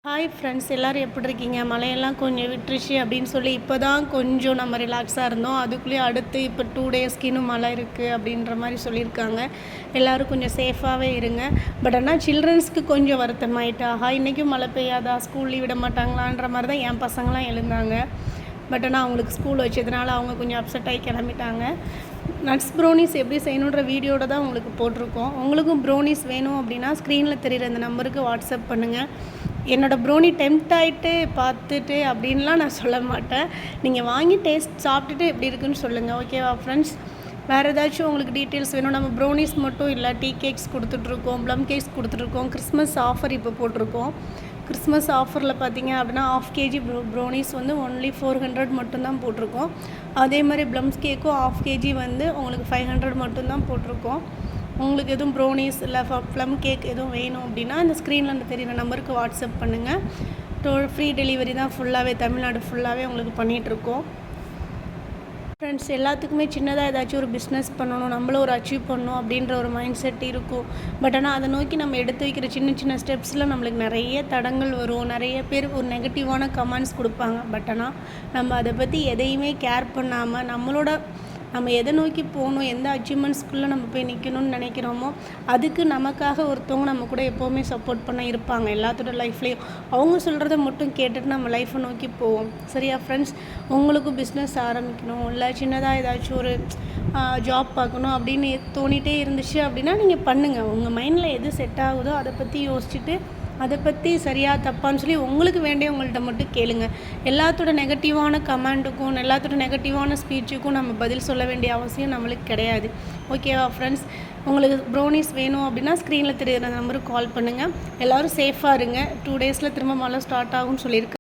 Hi friends, எல்லோரும் எப்படி இருக்கீங்க? மழையெல்லாம் கொஞ்சம் விட்டுருச்சு அப்படின்னு சொல்லி இப்போ தான் கொஞ்சம் நம்ம ரிலாக்ஸாக இருந்தோம். அதுக்குள்ளேயே அடுத்து இப்போ 2 டேஸ்க்கு இன்னும் மழை இருக்குது அப்படின்ற மாதிரி சொல்லியிருக்காங்க. எல்லோரும் கொஞ்சம் சேஃபாகவே இருங்க. பட் ஆனால் சில்ட்ரன்ஸ்க்கு கொஞ்சம் வருத்தமாயிட்டா, இன்றைக்கும் மழை பெய்யாதா, ஸ்கூல் லீவ் விட மாட்டாங்களான்ற மாதிரி தான் என் பசங்களாம் எழுந்தாங்க. பட் ஆனால் அவங்களுக்கு ஸ்கூல் வச்சதுனால அவங்க கொஞ்சம் அப்செட் ஆகி கிளம்பிட்டாங்க. நட்ஸ் ப்ரௌனிஸ் எப்படி செய்யணுன்ற வீடியோட தான் உங்களுக்கு போட்டிருக்கோம். உங்களுக்கும் ப்ரௌனிஸ் வேணும் அப்படின்னா ஸ்க்ரீனில் தெரிகிற இந்த நம்பருக்கு வாட்ஸ்அப் பண்ணுங்கள். என்னோடய ப்ரௌனி டெம்ப்ட் ஆகிட்டு பார்த்துட்டு அப்படின்லாம் நான் சொல்ல மாட்டேன். நீங்கள் வாங்கி டேஸ்ட் சாப்பிட்டுட்டு எப்படி இருக்குன்னு சொல்லுங்கள். ஓகேவா ஃப்ரெண்ட்ஸ்? வேறு ஏதாச்சும் உங்களுக்கு டீட்டெயில்ஸ் வேணும்? நம்ம ப்ரௌனிஸ் மட்டும் இல்லை, டீ கேக்ஸ் கொடுத்துட்ருக்கோம், ப்ளம் கேக்ஸ் கொடுத்துட்ருக்கோம். கிறிஸ்மஸ் ஆஃபர் இப்போ போட்டிருக்கோம். கிறிஸ்மஸ் ஆஃபரில் பார்த்தீங்க அப்படின்னா 1/2 kg ப்ரௌனிஸ் வந்து ஒன்லி 400 மட்டும்தான் போட்டிருக்கோம். அதே மாதிரி ப்ளம்ஸ் கேக்கும் 1/2 kg வந்து உங்களுக்கு 500 மட்டும்தான் போட்டிருக்கோம். உங்களுக்கு எதுவும் ப்ரௌனிஸ் இல்லை ப்ளம் கேக் எதுவும் வேணும் அப்படின்னா இந்த ஸ்க்ரீனில் தெரியுற நம்பருக்கு வாட்ஸ்அப் பண்ணுங்கள். ஃப்ரீ டெலிவரி தான் ஃபுல்லாகவே, தமிழ்நாடு ஃபுல்லாகவே உங்களுக்கு பண்ணிகிட்ருக்கோம். ஃப்ரெண்ட்ஸ், எல்லாத்துக்குமே சின்னதாக ஏதாச்சும் ஒரு பிஸ்னஸ் பண்ணணும், நம்மளும் ஒரு அச்சீவ் பண்ணணும் அப்படின்ற ஒரு மைண்ட் செட் இருக்கும். பட் ஆனால் அதை நோக்கி நம்ம எடுத்து வைக்கிற சின்ன சின்ன ஸ்டெப்ஸில் நம்மளுக்கு நிறைய தடங்கள் வரும். நிறைய பேர் ஒரு நெகட்டிவான கமெண்ட்ஸ் கொடுப்பாங்க. பட் ஆனால் நம்ம அதை பற்றி எதையுமே கேர் பண்ணாமல் நம்ம எதை நோக்கி போகணும், எந்த அச்சீவ்மெண்ட்ஸ்குள்ளே நம்ம போய் நிற்கணும்னு நினைக்கிறோமோ அதுக்கு நமக்காக ஒருத்தவங்க நம்ம கூட எப்போவுமே சப்போர்ட் பண்ண இருப்பாங்க எல்லாத்தோட லைஃப்லேயும். அவங்க சொல்கிறத மட்டும் கேட்டுட்டு நம்ம லைஃப்பை நோக்கி போவோம். சரியா ஃப்ரெண்ட்ஸ்? உங்களுக்கும் பிஸ்னஸ் ஆரம்பிக்கணும், இல்லை சின்னதாக ஏதாச்சும் ஒரு ஜாப் பார்க்கணும் அப்படின்னு தோணிகிட்டே இருந்துச்சு அப்படின்னா நீங்கள் பண்ணுங்கள். உங்கள் மைண்டில் எது செட் ஆகுதோ அதை பற்றி யோசிச்சுட்டு அதை பற்றி சரியாக தப்பான்னு சொல்லி உங்களுக்கு வேண்டியவங்கள்ட்ட மட்டும் கேளுங்க. எல்லாத்தோட நெகட்டிவான கமெண்ட்டுக்கும் எல்லாத்தோட நெகட்டிவான ஸ்பீச்சுக்கும் நம்ம பதில் சொல்ல வேண்டிய அவசியம் நம்மளுக்கு கிடையாது. ஓகேவா ஃப்ரெண்ட்ஸ்? உங்களுக்கு ப்ரௌனிஸ் வேணும் அப்படின்னா ஸ்க்ரீனில் தெரியுற நம்பருக்கு கால் பண்ணுங்கள். எல்லோரும் சேஃபாக இருங்க. 2 டேஸில் திரும்ப மழை ஸ்டார்ட் ஆகும்னு சொல்லியிருக்கேன்.